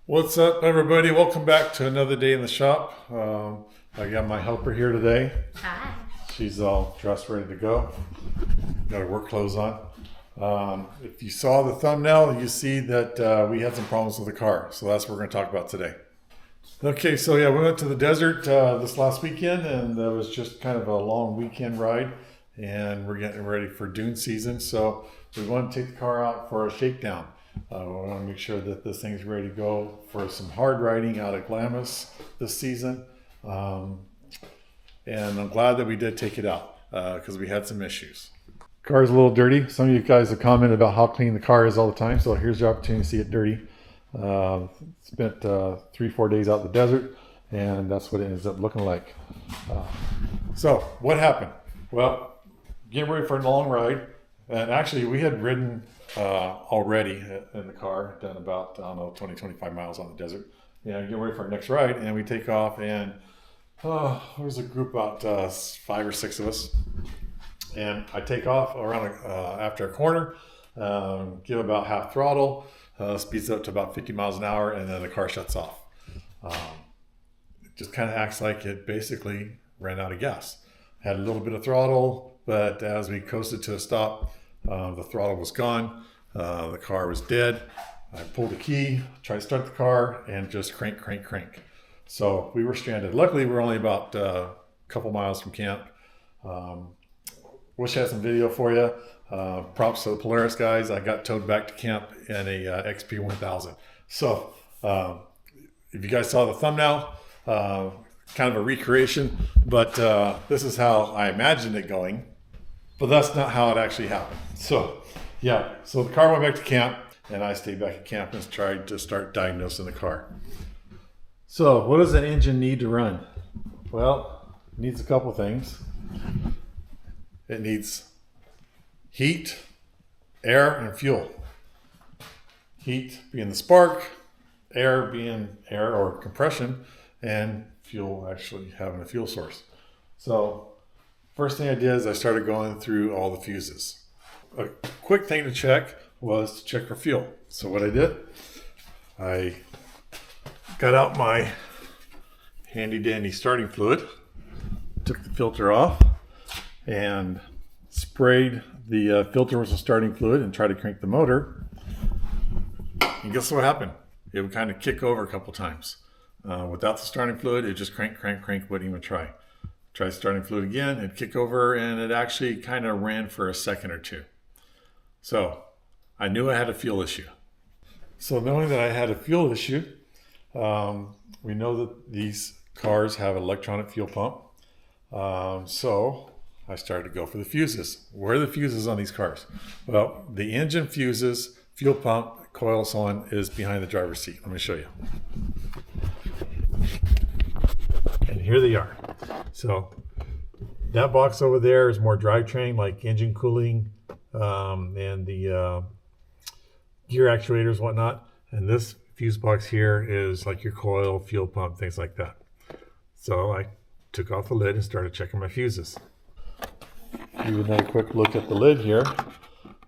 What's up, everybody? Welcome back to another day in the shop. I got my helper here today. Hi. She's all dressed, ready to go. Got her work clothes on. If you saw the thumbnail, you see that we had some problems with the car. So that's what we're going to talk about today. Okay, so yeah, we went to the desert this last weekend, and it was just kind of a long weekend ride. And we're getting ready for dune season. So we want to take the car out for a shakedown. We want to make sure that this thing's ready to go for some hard riding out at Glamis this season. And I'm glad that we did take it out because we had some issues. Car's a little dirty. Some of you guys have commented about how clean the car is all the time. So here's your opportunity to see it dirty. Spent 3-4 days out in the desert, and that's what it ends up looking like. So what happened? Well, getting ready for a long ride. And actually, we had ridden already in the car, done about, 20, 25 miles on the desert. And get ready for our next ride, and we take off, and there was a group about 5 or 6 of us. And I take off around after a corner, give about half throttle, speeds up to about 50 miles an hour, and then the car shuts off. It just kind of acts like it basically ran out of gas. Had a little bit of throttle, but as we coasted to a stop, the throttle was gone. The car was dead. I pulled the key, tried to start the car, and just crank. So we were stranded. Luckily, we're only about a couple miles from camp. Wish I had some video for you. Props to the Polaris guys. I got towed back to camp in a XP 1000. So if you guys saw the thumbnail, kind of a recreation, but this is how I imagined it going. But that's not how it actually happened. So the car went back to camp, and I stayed back at camp and tried to start diagnosing the car. So what does an engine need to run? Well, it needs a couple things. It needs heat, air, and fuel. Heat being the spark, air being air or compression, and fuel actually having a fuel source. So first thing I did is I started going through all the fuses. A quick thing to check was to check for fuel. So what I did, I got out my handy dandy starting fluid, took the filter off, and sprayed the filter with some starting fluid and tried to crank the motor. And guess what happened? It would kind of kick over a couple times. Without the starting fluid, it just crank, wouldn't even try. Tried starting fluid again, it'd kick over, and it actually kind of ran for a second or two. So I knew I had a fuel issue. So knowing that I had a fuel issue, we know that these cars have an electronic fuel pump. So I started to go for the fuses. Where are the fuses on these cars? Well, the engine fuses, fuel pump, coil, so on, is behind the driver's seat. Let me show you. And here they are. So that box over there is more drivetrain, like engine cooling, and the gear actuators, whatnot. And this fuse box here is like your coil, fuel pump, things like that. So I took off the lid and started checking my fuses. Give another quick look at the lid here,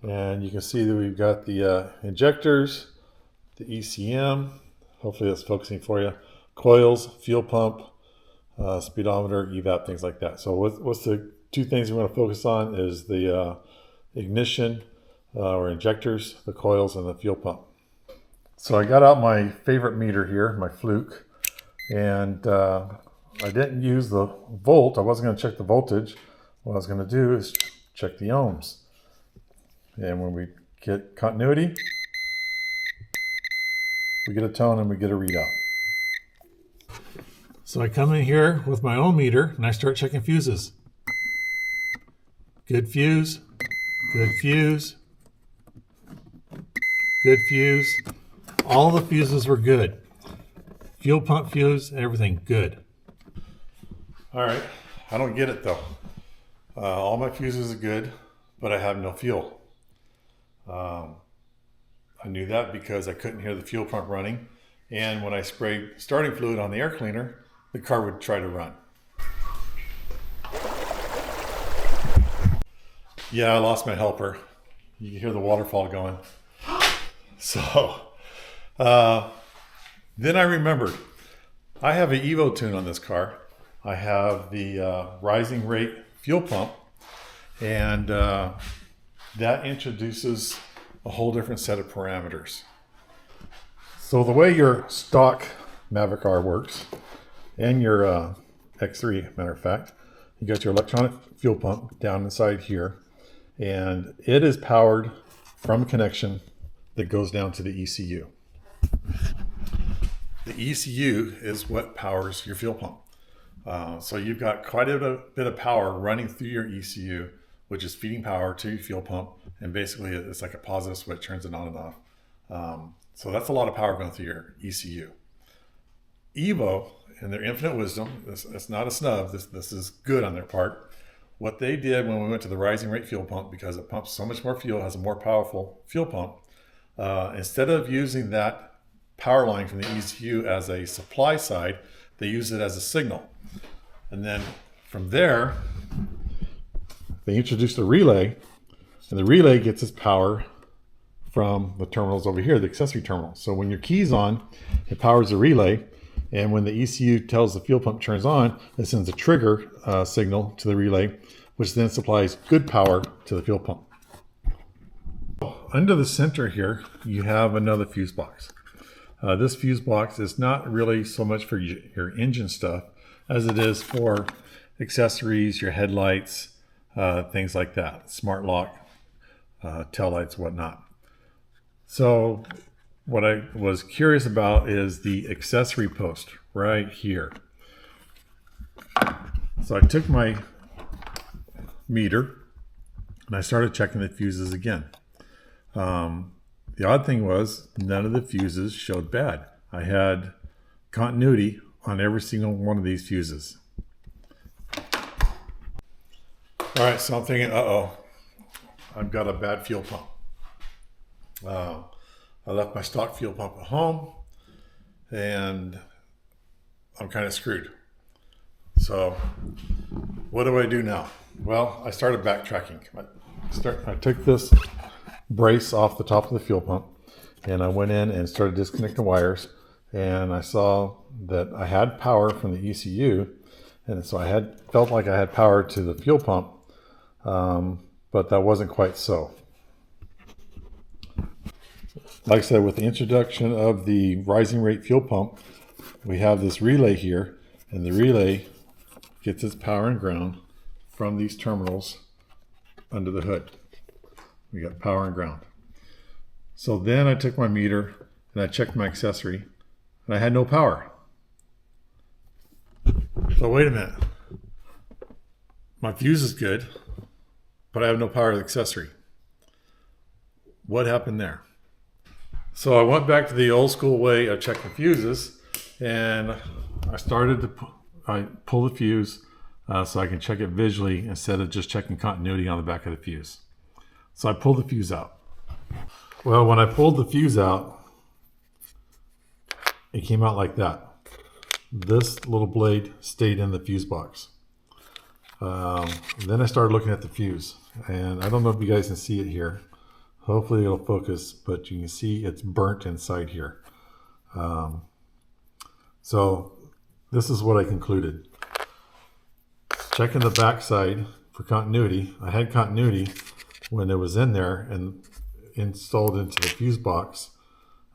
and you can see that we've got the injectors, the ECM, hopefully that's focusing for you, coils, fuel pump, speedometer, evap, things like that. So what's the two things we want to focus on is the ignition or injectors, the coils, and the fuel pump. So I got out my favorite meter here, my Fluke, and I didn't use the volt. I wasn't going to check the voltage. What I was going to do is check the ohms. And when we get continuity, we get a tone and we get a readout. So I come in here with my own meter and I start checking fuses. Good fuse, good fuse, good fuse. All the fuses were good. Fuel pump fuse, everything good. All right, I don't get it though. All my fuses are good, but I have no fuel. I knew that because I couldn't hear the fuel pump running. And when I sprayed starting fluid on the air cleaner, the car would try to run. Yeah, I lost my helper. You can hear the waterfall going. So Then I remembered, I have an Evo tune on this car. I have the rising rate fuel pump, and that introduces a whole different set of parameters. So the way your stock Maverick R works, and your X3, matter of fact, you got your electronic fuel pump down inside here, and it is powered from a connection that goes down to the ECU. The ECU is what powers your fuel pump. So you've got quite a bit of power running through your ECU, which is feeding power to your fuel pump, and basically it's like a positive switch, turns it on and off. So that's a lot of power going through your ECU. Evo, in their infinite wisdom, it's not a snub, this is good on their part. What they did when we went to the rising rate fuel pump, because it pumps so much more fuel, has a more powerful fuel pump, instead of using that power line from the ECU as a supply side, they use it as a signal. And then from there, they introduced a relay, and the relay gets its power from the terminals over here, the accessory terminal. So when your key's on, it powers the relay, and when the ECU tells the fuel pump turns on, it sends a trigger signal to the relay, which then supplies good power to the fuel pump. Under the center here, you have another fuse box. This fuse box is not really so much for your engine stuff as it is for accessories, your headlights, things like that, smart lock, tail lights, whatnot. So what I was curious about is the accessory post right here. So I took my meter and I started checking the fuses again. The odd thing was none of the fuses showed bad. I had continuity on every single one of these fuses. All right, so I'm thinking, I've got a bad fuel pump. I left my stock fuel pump at home and I'm kind of screwed. So what do I do now? Well, I started backtracking. I took this brace off the top of the fuel pump and I went in and started disconnecting wires, and I saw that I had power from the ECU, and so I felt like I had power to the fuel pump, but that wasn't quite so. Like I said, with the introduction of the rising rate fuel pump, we have this relay here, and the relay gets its power and ground from these terminals under the hood. We got power and ground. So then I took my meter and I checked my accessory, and I had no power. So wait a minute. My fuse is good, but I have no power to the accessory. What happened there? So I went back to the old school way of checking fuses, and I started to pull the fuse so I can check it visually instead of just checking continuity on the back of the fuse. So I pulled the fuse out. Well, when I pulled the fuse out, it came out like that. This little blade stayed in the fuse box. Then I started looking at the fuse, and I don't know if you guys can see it here. Hopefully it'll focus, but you can see it's burnt inside here. So this is what I concluded. Checking the back side for continuity. I had continuity when it was in there and installed into the fuse box.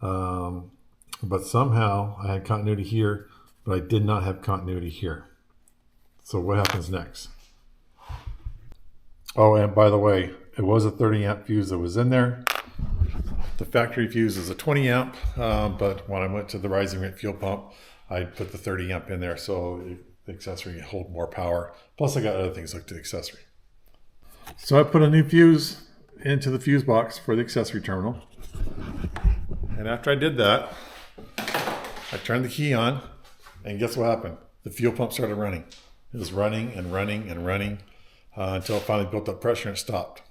But somehow I had continuity here, but I did not have continuity here. So what happens next? Oh, and by the way, it was a 30 amp fuse that was in there. The factory fuse is a 20 amp, but when I went to the rising rate fuel pump, I put the 30 amp in there so the accessory can hold more power. Plus I got other things like the accessory. So I put a new fuse into the fuse box for the accessory terminal. And after I did that, I turned the key on, and guess what happened? The fuel pump started running. It was running and running and running until it finally built up pressure and stopped.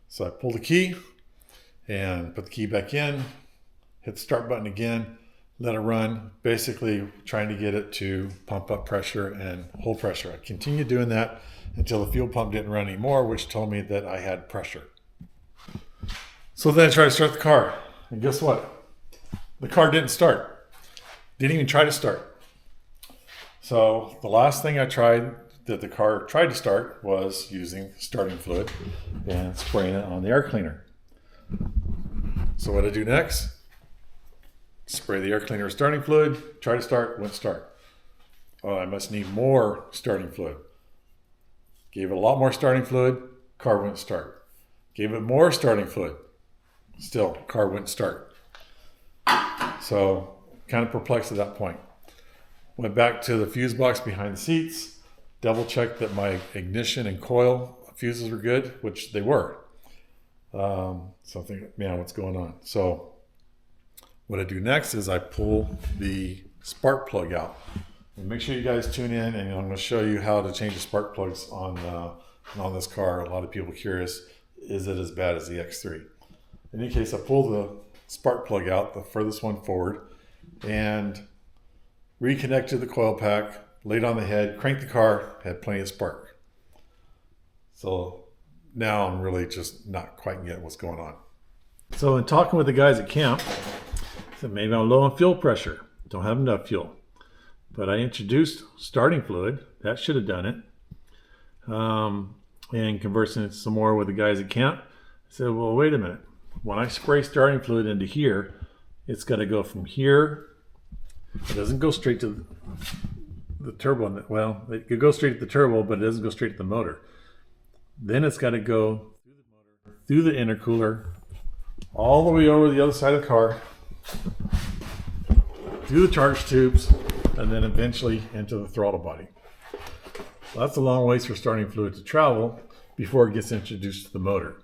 So I pulled the key and put the key back in, hit the start button again, let it run, basically trying to get it to pump up pressure and hold pressure. I continued doing that until the fuel pump didn't run anymore, which told me that I had pressure. So then I tried to start the car, and guess what? The car didn't start. Didn't even try to start. So the last thing I tried that the car tried to start was using starting fluid and spraying it on the air cleaner. So what I do next? Spray the air cleaner with starting fluid, try to start, wouldn't start. Oh, I must need more starting fluid. Gave it a lot more starting fluid, car wouldn't start. Gave it more starting fluid, still car wouldn't start. So kind of perplexed at that point. Went back to the fuse box behind the seats, double checked that my ignition and coil fuses were good, which they were. So I think, man, what's going on? So what I do next is I pull the spark plug out. And make sure you guys tune in, and I'm going to show you how to change the spark plugs on this car. A lot of people are curious, is it as bad as the X3? In any case, I pulled the spark plug out, the furthest one forward, and reconnected the coil pack, laid on the head, cranked the car, had plenty of spark. So now I'm really just not quite getting what's going on. So in talking with the guys at camp, I said maybe I'm low on fuel pressure, don't have enough fuel. But I introduced starting fluid, that should have done it. And conversing it some more with the guys at camp, I said, well, wait a minute. When I spray starting fluid into here, it's got to go from here. It doesn't go straight to the turbo. Well, it could go straight to the turbo, but it doesn't go straight to the motor. Then it's got to go through the intercooler, all the way over the other side of the car, through the charge tubes, and then eventually into the throttle body. Well, that's a long ways for starting fluid to travel before it gets introduced to the motor.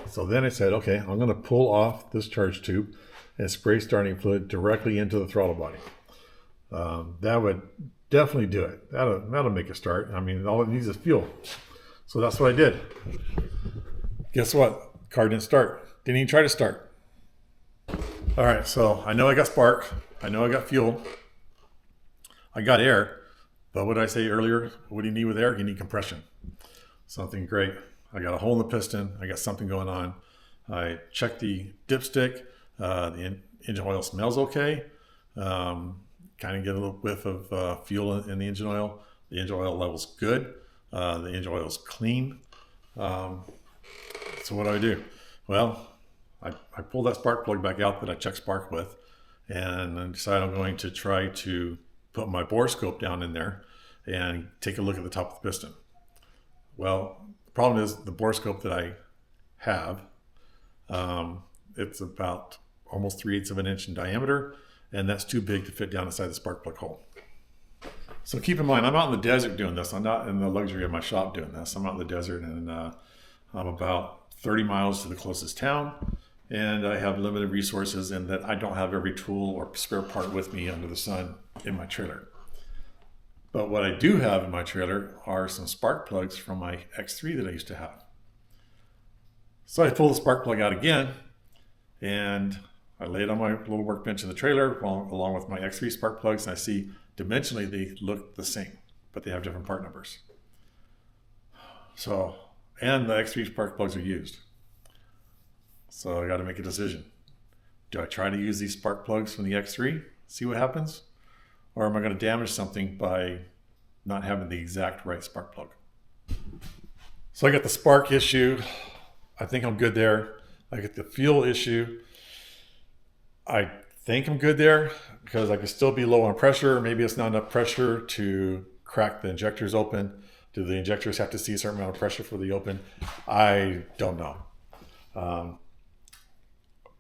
So then I said, okay, I'm going to pull off this charge tube and spray starting fluid directly into the throttle body. That would definitely do it. That'll make it start. I mean, all it needs is fuel. So that's what I did. Guess what? Car didn't start. Didn't even try to start. All right, so I know I got spark. I know I got fuel. I got air. But what did I say earlier? What do you need with air? You need compression. Something great. I got a hole in the piston. I got something going on. I checked the dipstick. The engine oil smells okay. Kind of get a little whiff of fuel in the engine oil. The engine oil level's good. The engine oil is clean. So what do? Well, I pulled that spark plug back out that I checked spark with, and I decided I'm going to try to put my bore scope down in there and take a look at the top of the piston. Well, the problem is the bore scope that I have, it's about almost 3/8 of an inch in diameter, and that's too big to fit down inside the spark plug hole. So keep in mind, I'm out in the desert doing this. I'm not in the luxury of my shop doing this. I'm out in the desert, and I'm about 30 miles to the closest town, and I have limited resources in that I don't have every tool or spare part with me under the sun in my trailer. But what I do have in my trailer are some spark plugs from my X3 that I used to have. So I pull the spark plug out again, and I lay it on my little workbench in the trailer along with my X3 spark plugs, and I see dimensionally they look the same, but they have different part numbers. So, and the X3 spark plugs are used. So I got to make a decision. Do I try to use these spark plugs from the X3, see what happens? Or am I going to damage something by not having the exact right spark plug? So I got the spark issue. I think I'm good there. I get the fuel issue. I think I'm good there because I could still be low on pressure. Maybe it's not enough pressure to crack the injectors open. Do the injectors have to see a certain amount of pressure for the open? I don't know.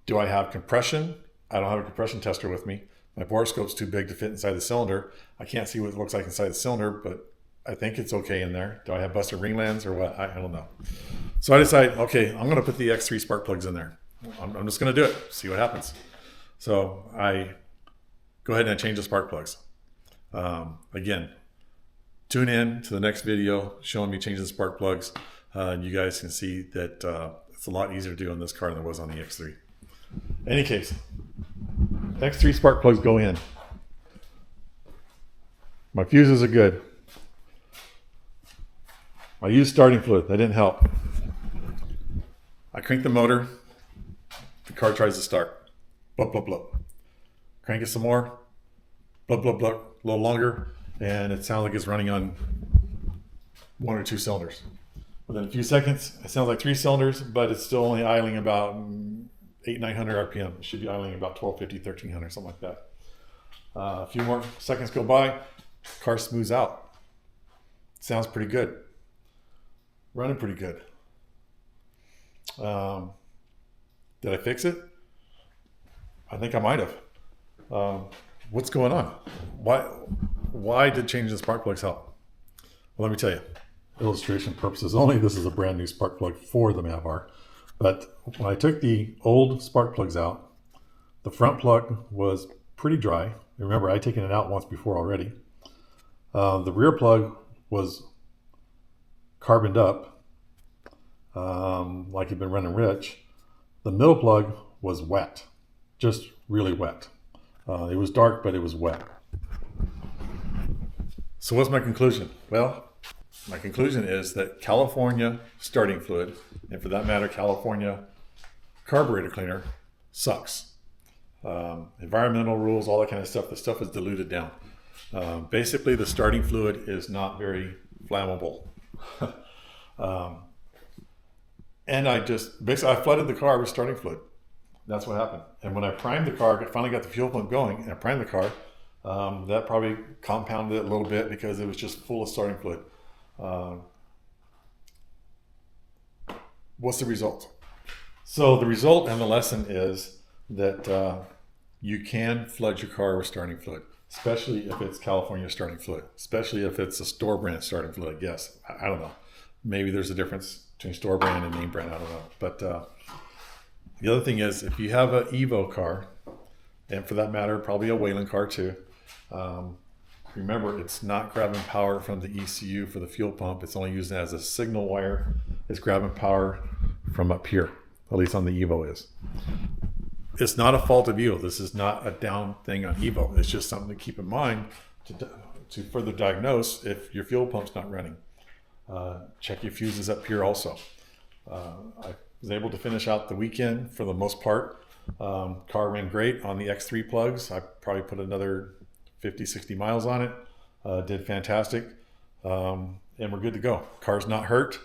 Do I have compression? I don't have a compression tester with me. My bore scope's too big to fit inside the cylinder. I can't see what it looks like inside the cylinder, but I think it's okay in there. Do I have busted ringlands or what? I don't know. So I decide, okay, I'm going to put the X3 spark plugs in there. I'm just going to do it, see what happens. So I go ahead and I change the spark plugs. Again, tune in to the next video showing me changing the spark plugs. And you guys can see that it's a lot easier to do on this car than it was on the X3. In any case, X3 spark plugs go in. My fuses are good. I used starting fluid. That didn't help. I crank the motor. The car tries to start. Blup, blup, blup. Crank it some more. blah, blah, blah, a little longer, and it sounds like it's running on 1 or 2 cylinders. Within a few seconds, it sounds like 3 cylinders, but it's still only idling about 800-900 RPM. It should be idling about 1250, 1300, something like that. A few more seconds go by, car smooths out. Sounds pretty good. Running pretty good. Did I fix it? I think I might have. What's going on? Why did changing the spark plugs help? Well, let me tell you. Illustration purposes only, this is a brand new spark plug for the Mav R. But when I took the old spark plugs out, the front plug was pretty dry. Remember, I'd taken it out once before already. The rear plug was carboned up, like it'd been running rich. The middle plug was wet, just really wet. It was dark, but it was wet. So what's my conclusion? Well, my conclusion is that California starting fluid, and for that matter, California carburetor cleaner, sucks. Environmental rules, all that kind of stuff, the stuff is diluted down. Basically, the starting fluid is not very flammable. And I flooded the car with starting fluid. That's what happened. And when I primed the car, I finally got the fuel pump going, and I primed the car, that probably compounded it a little bit because it was just full of starting fluid. What's the result? So the result and the lesson is that you can flood your car with starting fluid, especially if it's California starting fluid, especially if it's a store brand starting fluid. Yes, I don't know. Maybe there's a difference between store brand and name brand. I don't know. But the other thing is, if you have an Evo car, and for that matter, probably a Wayland car too, remember, it's not grabbing power from the ECU for the fuel pump. It's only used as a signal wire. It's grabbing power from up here, at least on the Evo is. It's not a fault of Evo. This is not a down thing on Evo. It's just something to keep in mind to further diagnose if your fuel pump's not running. Check your fuses up here also. I was able to finish out the weekend for the most part. Car ran great on the X3 plugs. I probably put another 50, 60 miles on it. Did fantastic. And we're good to go. Car's not hurt.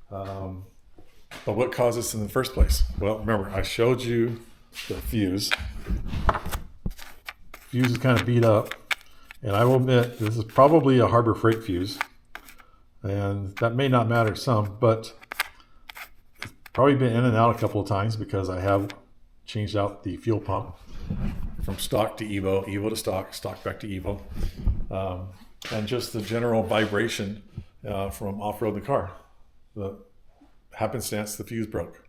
But what caused this in the first place? Well, remember, I showed you the fuse. Fuse is kind of beat up. And I will admit, this is probably a Harbor Freight fuse. And that may not matter some, but it's probably been in and out a couple of times because I have changed out the fuel pump from stock to Evo, Evo to stock, stock back to Evo. And just the general vibration from off-road the car. The happenstance, the fuse broke.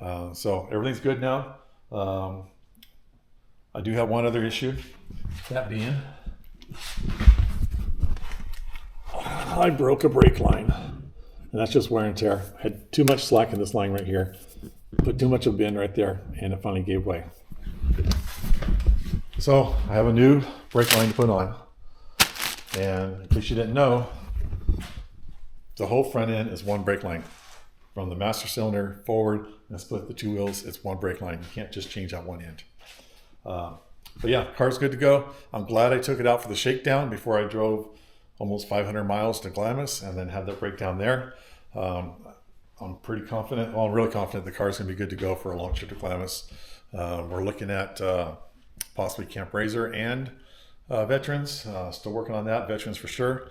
So everything's good now. I do have one other issue. That being, I broke a brake line. And that's just wear and tear. I had too much slack in this line right here. Put too much of a bend right there, and it finally gave way. So I have a new brake line to put on. And in case you didn't know, the whole front end is one brake line. From the master cylinder forward and split the 2 wheels, it's one brake line. You can't just change out one end. But yeah, car's good to go. I'm glad I took it out for the shakedown before I drove almost 500 miles to Glamis and then had that breakdown there. I'm pretty confident, well, I'm really confident the car's gonna be good to go for a long trip to Glamis. We're looking at possibly Camp Razor and veterans. Still working on that, veterans for sure.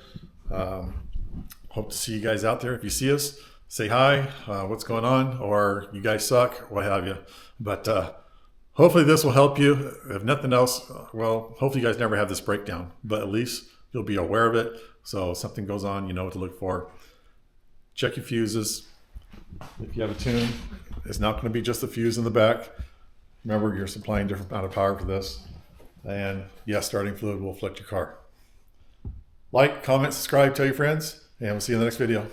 Hope to see you guys out there. If you see us, say hi, what's going on, or you guys suck, what have you. But hopefully this will help you. If nothing else, well, hopefully you guys never have this breakdown, but at least you'll be aware of it. So if something goes on, you know what to look for. Check your fuses. If you have a tune, it's not going to be just the fuse in the back. Remember, you're supplying different amount of power for this. And yes, starting fluid will affect your car. Like, comment, subscribe, tell your friends, and we'll see you in the next video.